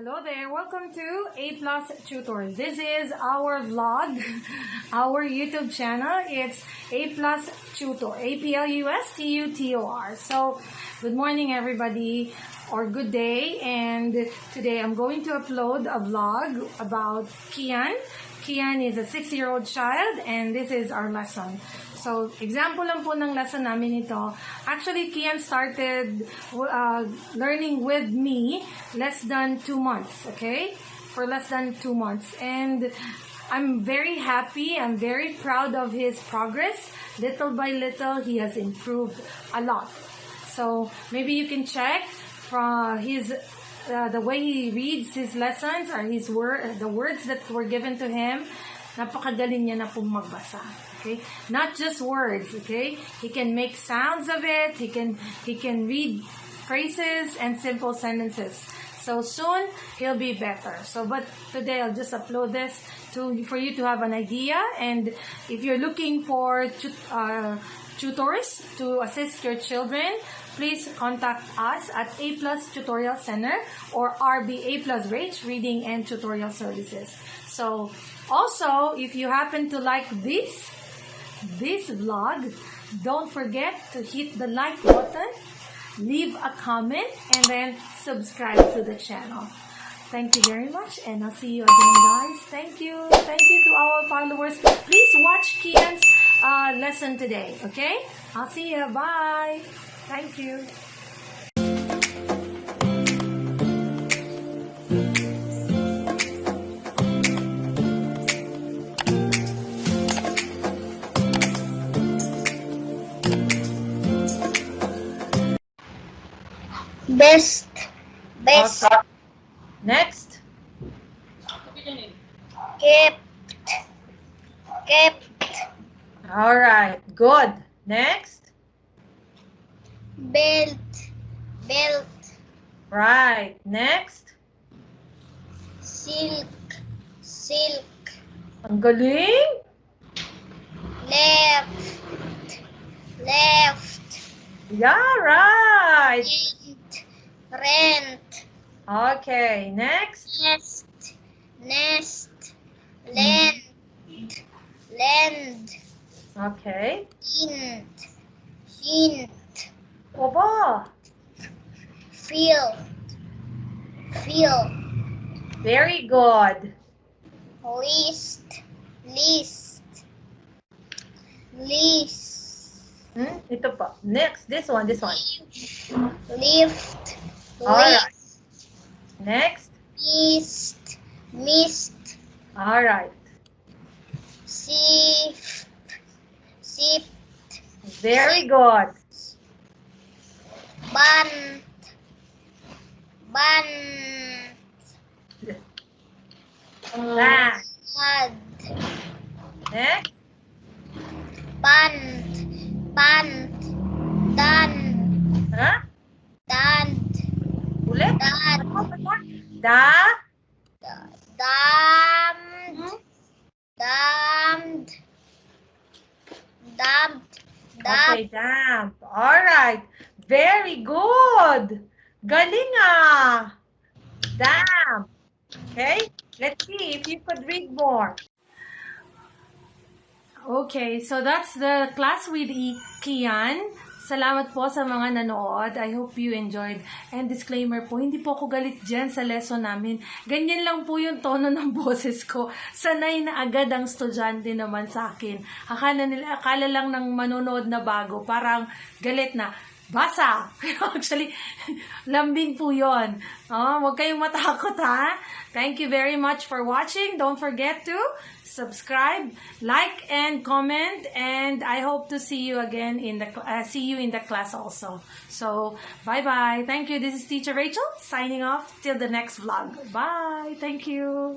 Hello there, welcome to A Plus Tutor. This is our vlog, our YouTube channel. It's A Plus Tutor, A-P-L-U-S-T-U-T-O-R. So, good morning everybody, or good day. And today I'm going to upload a vlog about Kian. Kian is a 6-year-old child and this is our lesson. So, example lang po ng lesson namin ito. Actually, Kian started learning with me less than 2 months, okay? For less than 2 months. And I'm very happy, I'm very proud of his progress. Little by little, he has improved a lot. So, maybe you can check from his the way he reads his lessons or the words that were given to him. Napakagaling niya na pong magbasa. Okay? Not just words, okay? He can make sounds of it. He can read phrases and simple sentences. So soon he'll be better. So but today I'll just upload this for you to have an idea. And if you're looking for tutors to assist your children, please contact us at A Plus Tutorial Center or RB A Plus Rage Reading and Tutorial Services. So also, if you happen to like this vlog, don't forget to hit the like button, leave a comment, and then subscribe to the channel. Thank you very much, and I'll see you again, guys. Thank you to our followers. Please watch Kian's lesson today, okay? I'll see you. Bye. Thank you. Best. Okay. Next. Kept. All right. Good. Next. Belt. Right. Next. Silk. Ang galing. Left. Yeah, right. Rent. Okay. Next. Nest. Lend. Okay. Hint. Oba. Feel. Very good. List. Ito pa. Next. This one. Lift. All right. Next. Mist. All right. Sift. Very good. Bun. That. Bud. Next. Done. Huh? Done. Ulit? Damned. Okay, damp. All right. Very good. Galing ah. Damp. Okay. Let's see if you could read more. Okay, so that's the class with Kian. Salamat po sa mga nanood. I hope you enjoyed. And disclaimer po, hindi po ako galit dyan sa lesson namin. Ganyan lang po yung tono ng boses ko. Sanay na agad ang estudyante naman sa akin. Akala lang ng manonood na bago, parang galit na. Basa! Pero actually, lambing po yun. Huwag kayong matakot ha. Thank you very much for watching. Don't forget to subscribe, like, and comment. And I hope to see you again in the class also. So, bye-bye. Thank you. This is Teacher Rachel signing off till the next vlog. Bye. Thank you.